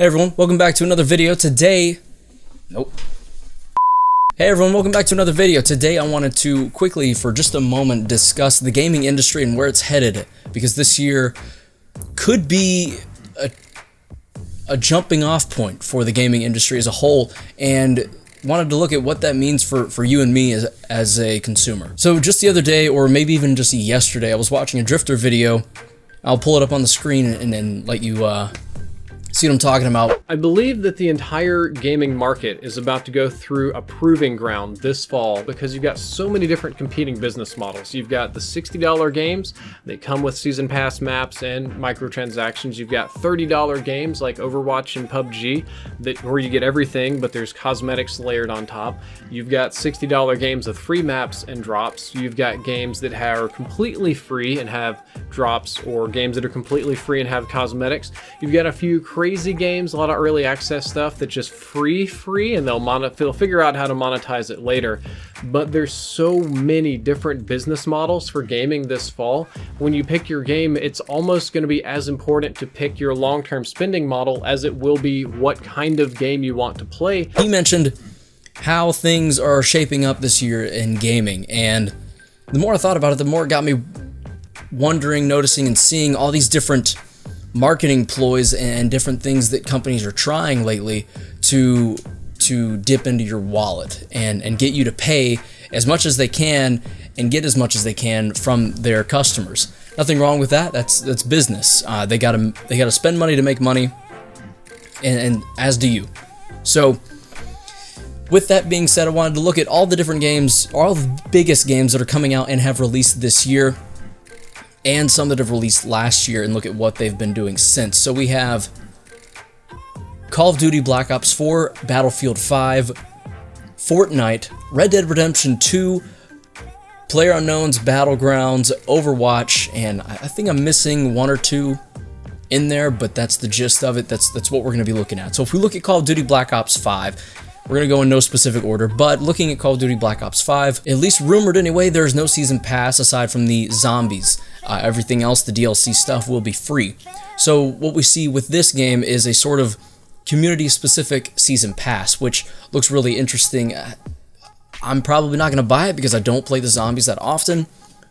Hey everyone, welcome back to another video. Today, Hey everyone, welcome back to another video. Today I wanted to quickly, for just a moment, discuss the gaming industry and where it's headed, because this year could be a jumping off point for the gaming industry as a whole, and wanted to look at what that means for you and me as a consumer. So just the other day, or maybe even just yesterday, I was watching a Drifter video. I'll pull it up on the screen and then let you see what I'm talking about. I believe that the entire gaming market is about to go through a proving ground this fall because you've got so many different competing business models. You've got the $60 games, they come with season pass maps and microtransactions. You've got $30 games like Overwatch and PUBG where you get everything, but there's cosmetics layered on top. You've got $60 games with free maps and drops. You've got games that are completely free and have drops, or games that are completely free and have cosmetics. You've got a few crazy games, a lot of early access stuff that's just free, and they'll figure out how to monetize it later. But there's so many different business models for gaming this fall. When you pick your game, it's almost going to be as important to pick your long-term spending model as it will be what kind of game you want to play. He mentioned how things are shaping up this year in gaming, and the more I thought about it, the more it got me wondering, noticing, and seeing all these different marketing ploys and different things that companies are trying lately to dip into your wallet and get you to pay as much as they can and get as much as they can from their customers. Nothing wrong with that. That's business. They gotta spend money to make money, and as do you. So with that being said, I wanted to look at all the different games, all the biggest games that are coming out and have released this year, and some that have released last year, and look at what they've been doing since. So we have Call of Duty Black Ops 4, Battlefield 5, Fortnite, Red Dead Redemption 2, PlayerUnknown's Battlegrounds, Overwatch, and I think I'm missing one or two in there, but that's the gist of it. That's what we're going to be looking at. So if we look at Call of Duty Black Ops 5, we're going to go in no specific order, but looking at Call of Duty Black Ops 5, at least rumored anyway, there's no season pass aside from the zombies. Everything else, the DLC stuff, will be free. So what we see with this game is a sort of community-specific season pass, which looks really interesting. I'm probably not going to buy it because I don't play the zombies that often,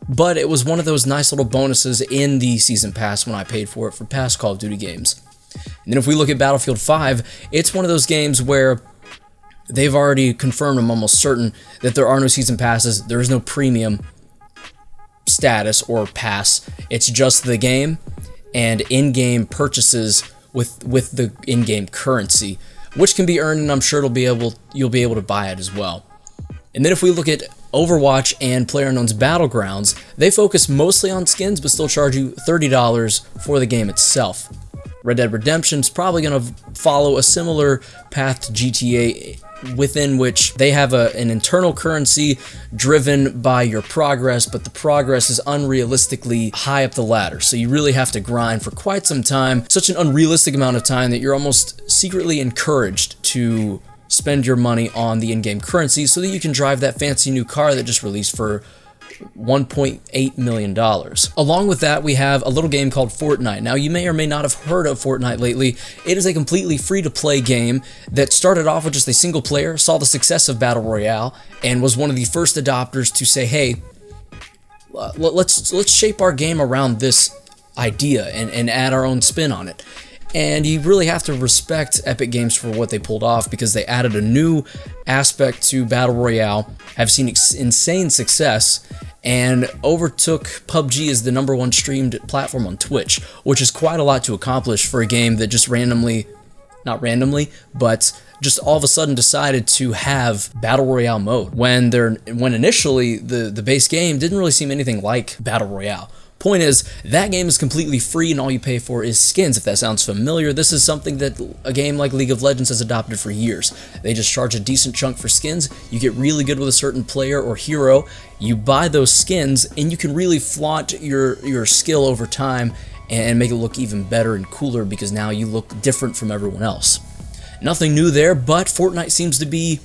but it was one of those nice little bonuses in the season pass when I paid for it for past Call of Duty games. And then if we look at Battlefield 5, it's one of those games where they've already confirmed, I'm almost certain, that there are no season passes, there is no premium status or pass. It's just the game and in-game purchases with the in-game currency, which can be earned, and I'm sure you'll be able to buy it as well. And then if we look at Overwatch and PlayerUnknown's Battlegrounds, they focus mostly on skins but still charge you $30 for the game itself. Red Dead Redemption is probably going to follow a similar path to GTA, within which they have an internal currency driven by your progress, but the progress is unrealistically high up the ladder, so you really have to grind for quite some time, such an unrealistic amount of time that you're almost secretly encouraged to spend your money on the in-game currency so that you can drive that fancy new car that just released for $1.8 million. Along with that, we have a little game called Fortnite. Now, you may or may not have heard of Fortnite lately. It is a completely free-to-play game that started off with just a single player, saw the success of Battle Royale, and was one of the first adopters to say, hey, let's shape our game around this idea and add our own spin on it. And you really have to respect Epic Games for what they pulled off, because they added a new aspect to Battle Royale, have seen insane success, and overtook PUBG as the #1 streamed platform on Twitch, which is quite a lot to accomplish for a game that just not randomly, but just all of a sudden decided to have Battle Royale mode, when initially the base game didn't really seem anything like Battle Royale. Point is, that game is completely free and all you pay for is skins. If that sounds familiar, this is something that a game like League of Legends has adopted for years. They just charge a decent chunk for skins, you get really good with a certain player or hero, you buy those skins, and you can really flaunt your skill over time and make it look even better and cooler because now you look different from everyone else. Nothing new there, but Fortnite seems to be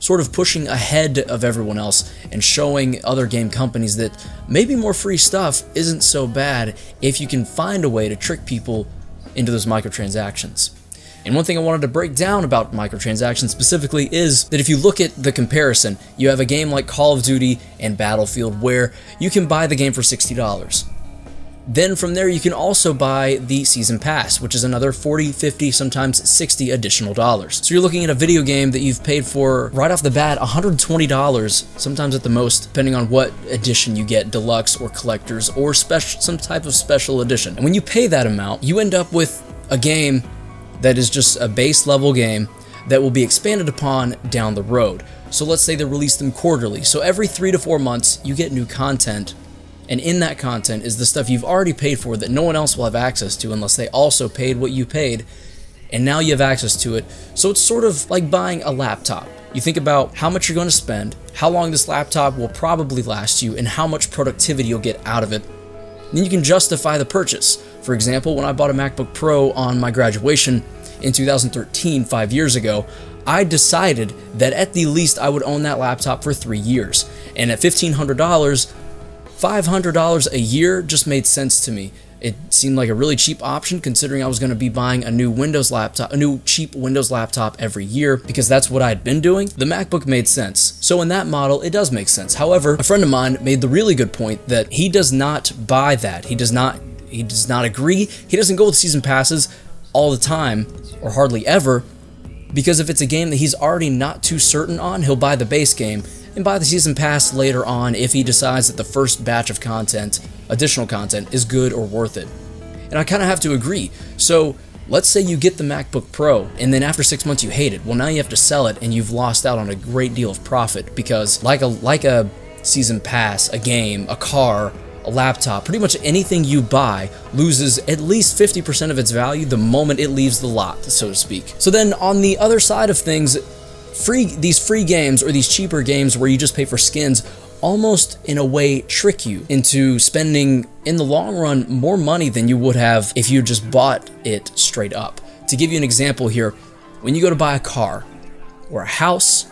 sort of pushing ahead of everyone else and showing other game companies that maybe more free stuff isn't so bad if you can find a way to trick people into those microtransactions. And one thing I wanted to break down about microtransactions specifically is that if you look at the comparison, you have a game like Call of Duty and Battlefield where you can buy the game for $60. Then from there you can also buy the Season Pass, which is another 40, 50, sometimes 60 additional dollars. So you're looking at a video game that you've paid for right off the bat $120, sometimes at the most, depending on what edition you get, deluxe or collectors or some type of special edition. And when you pay that amount, you end up with a game that is just a base level game that will be expanded upon down the road. So let's say they release them quarterly. So every 3 to 4 months you get new content. And in that content is the stuff you've already paid for that no one else will have access to unless they also paid what you paid, and now you have access to it. So it's sort of like buying a laptop. You think about how much you're going to spend, how long this laptop will probably last you, and how much productivity you'll get out of it. Then you can justify the purchase. For example, when I bought a MacBook Pro on my graduation in 2013, 5 years ago, I decided that at the least I would own that laptop for 3 years. And at $1,500, $500 a year just made sense to me. It seemed like a really cheap option considering I was going to be buying a new cheap Windows laptop every year because that's what I had been doing. The MacBook made sense. So in that model, it does make sense. However, a friend of mine made the really good point that he does not buy that. He does not agree. He doesn't go with season passes all the time or hardly ever because if it's a game that he's already not too certain on, he'll buy the base game and buy the season pass later on if he decides that the first batch of content, additional content, is good or worth it. And I kind of have to agree. So let's say you get the MacBook Pro and then after 6 months you hate it. Well, now you have to sell it and you've lost out on a great deal of profit because like a season pass, a game, a car, a laptop, pretty much anything you buy loses at least 50% of its value the moment it leaves the lot, so to speak. So then on the other side of things, these free games or these cheaper games where you just pay for skins almost in a way trick you into spending in the long run more money than you would have if you just bought it straight up. To give you an example here, when you go to buy a car or a house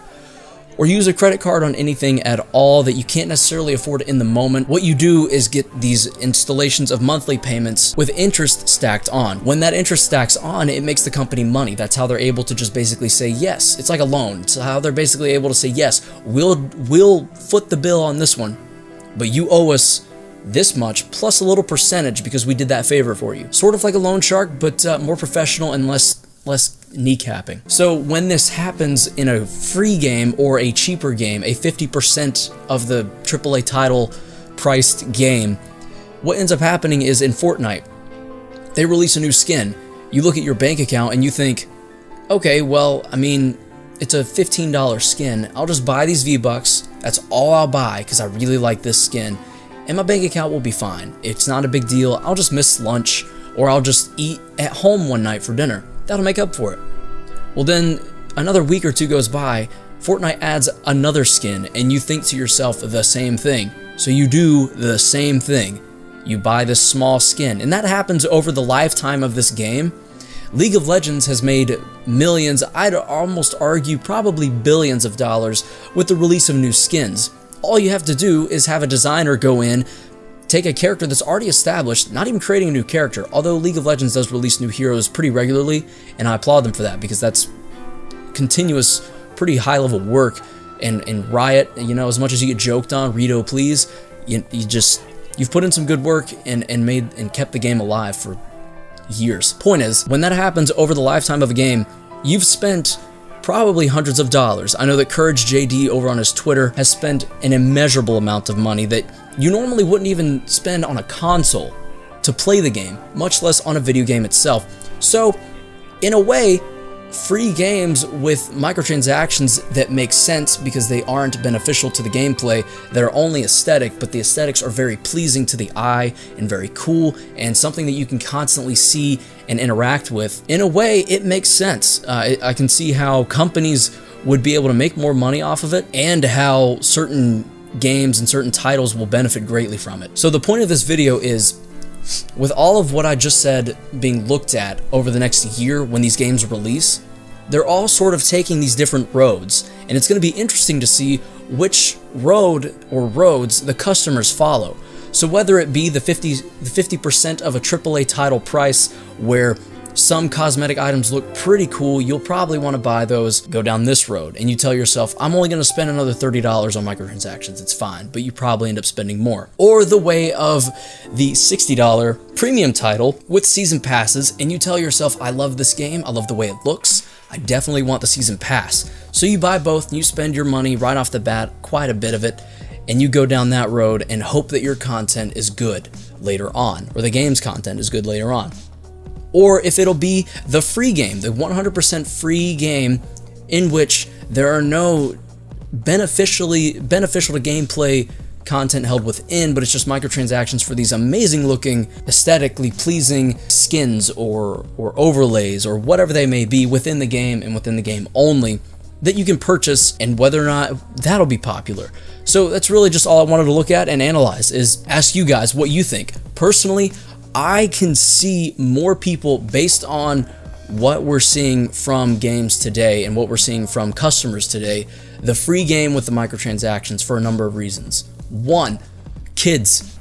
or use a credit card on anything at all that you can't necessarily afford in the moment, what you do is get these installations of monthly payments with interest stacked on. When that interest stacks on, it makes the company money. That's how they're able to just basically say yes. It's like a loan. It's how they're basically able to say yes, we'll foot the bill on this one, but you owe us this much plus a little percentage because we did that favor for you. Sort of like a loan shark, but more professional and less kneecapping. So when this happens in a free game or a cheaper game, a 50% of the AAA title priced game, what ends up happening is in Fortnite, they release a new skin. You look at your bank account and you think, okay, well, I mean, it's a $15 skin. I'll just buy these V-Bucks. That's all I'll buy because I really like this skin. And my bank account will be fine. It's not a big deal. I'll just miss lunch or I'll just eat at home one night for dinner. That'll make up for it. Well, then another week or two goes by, Fortnite adds another skin, and you think to yourself the same thing. So you do the same thing. You buy this small skin, and that happens over the lifetime of this game. League of Legends has made millions, I'd almost argue probably billions of dollars with the release of new skins. All you have to do is have a designer go in, take a character that's already established, not even creating a new character, although League of Legends does release new heroes pretty regularly, and I applaud them for that because that's continuous, pretty high-level work. And Riot, you know, as much as you get joked on, Rito, please, you've put in some good work and kept the game alive for years. Point is, when that happens over the lifetime of a game, you've spent probably hundreds of dollars. I know that Courage JD over on his Twitter has spent an immeasurable amount of money that you normally wouldn't even spend on a console to play the game, much less on a video game itself. So, in a way, free games with microtransactions that make sense because they aren't beneficial to the gameplay, that are only aesthetic, but the aesthetics are very pleasing to the eye and very cool and something that you can constantly see and interact with. In a way, it makes sense. I can see how companies would be able to make more money off of it and how certain games and certain titles will benefit greatly from it. So the point of this video is, with all of what I just said being looked at over the next year when these games release, they're all sort of taking these different roads, and it's going to be interesting to see which road or roads the customers follow. So whether it be the 50% of a AAA title price where some cosmetic items look pretty cool, you'll probably want to buy those, go down this road, and you tell yourself, I'm only going to spend another $30 on microtransactions, it's fine, but you probably end up spending more. Or the way of the $60 premium title with season passes, and you tell yourself, I love this game, I love the way it looks, I definitely want the season pass. So you buy both and you spend your money right off the bat, quite a bit of it, and you go down that road and hope that your content is good later on, or the game's content is good later on. Or if it'll be the free game, the 100% free game in which there are no beneficial to gameplay content held within, but it's just microtransactions for these amazing looking, aesthetically pleasing skins or overlays or whatever they may be within the game and within the game only that you can purchase, and whether or not that'll be popular. So that's really just all I wanted to look at and analyze, is ask you guys what you think. Personally, I can see more people, based on what we're seeing from games today and what we're seeing from customers today, the free game with the microtransactions for a number of reasons. One, kids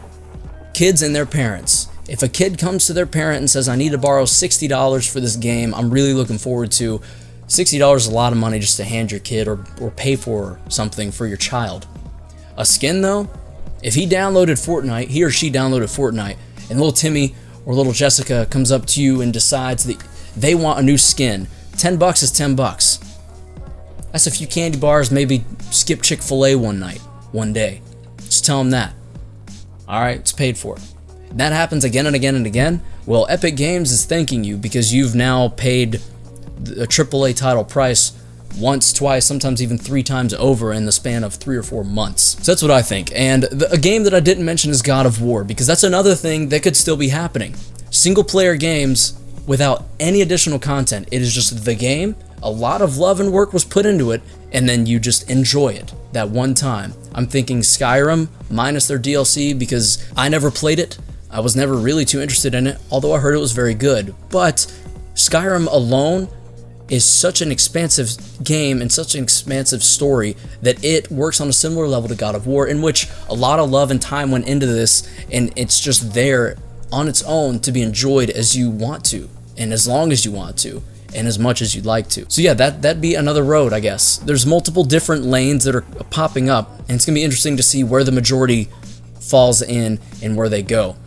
and their parents. If a kid comes to their parent and says, I need to borrow $60 for this game I'm really looking forward to, $60 is a lot of money just to hand your kid or pay for something for your child. A skin though, if he or she downloaded Fortnite, and little Timmy or little Jessica comes up to you and decides that they want a new skin, $10 is $10. That's a few candy bars, maybe skip Chick-fil-A one day. Just tell them that. Alright, it's paid for. That happens again and again and again. Well, Epic Games is thanking you because you've now paid a AAA title price once, twice, sometimes even 3 times over in the span of 3 or 4 months. So that's what I think. And a game that I didn't mention is God of War, because that's another thing that could still be happening. Single player games without any additional content. It is just the game, a lot of love and work was put into it, and then you just enjoy it that one time. I'm thinking Skyrim minus their DLC, because I never played it. I was never really too interested in it, although I heard it was very good. But Skyrim alone is such an expansive game and such an expansive story that it works on a similar level to God of War, in which a lot of love and time went into this, and it's just there on its own to be enjoyed as you want to, and as long as you want to, and as much as you'd like to. So yeah, that'd be another road, I guess. There's multiple different lanes that are popping up, and it's gonna be interesting to see where the majority falls in and where they go.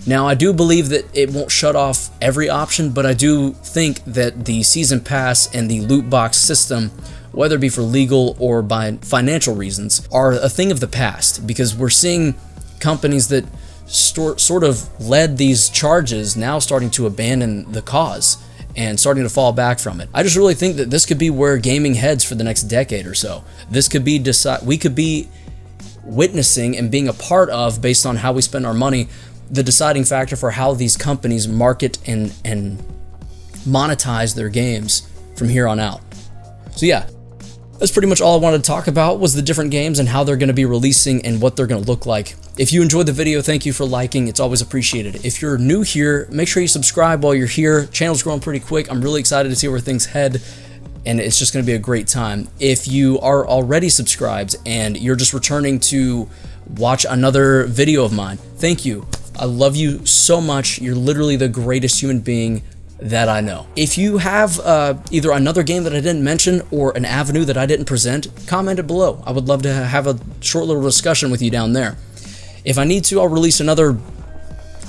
Now, I do believe that it won't shut off every option, but I do think that the Season Pass and the loot box system, whether it be for legal or by financial reasons, are a thing of the past, because we're seeing companies that sort of led these charges now starting to abandon the cause and starting to fall back from it. I just really think that this could be where gaming heads for the next decade or so. This could be we could be witnessing and being a part of, based on how we spend our money, the deciding factor for how these companies market and monetize their games from here on out. So yeah, that's pretty much all I wanted to talk about, was the different games and how they're going to be releasing and what they're going to look like. If you enjoyed the video, thank you for liking. It's always appreciated. If you're new here, make sure you subscribe while you're here. Channel's growing pretty quick. I'm really excited to see where things head, and it's just going to be a great time. If you are already subscribed and you're just returning to watch another video of mine, thank you. I love you so much. You're literally the greatest human being that I know. If you have either another game that I didn't mention or an avenue that I didn't present, comment it below. I would love to have a short little discussion with you down there. If I need to, I'll release another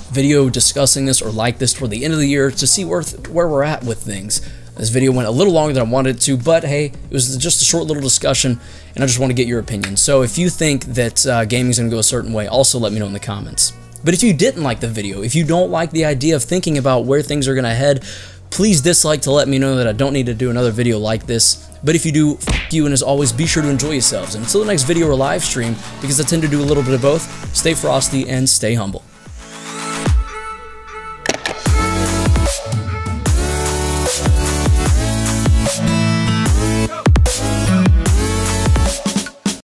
video discussing this or like this toward the end of the year to see where we're at with things. This video went a little longer than I wanted it to, but hey, it was just a short little discussion, and I just want to get your opinion. So if you think that gaming's going to go a certain way, also let me know in the comments. But if you didn't like the video, if you don't like the idea of thinking about where things are going to head, please dislike to let me know that I don't need to do another video like this. But if you do, f you, and as always, be sure to enjoy yourselves. And until the next video or live stream, because I tend to do a little bit of both, stay frosty and stay humble.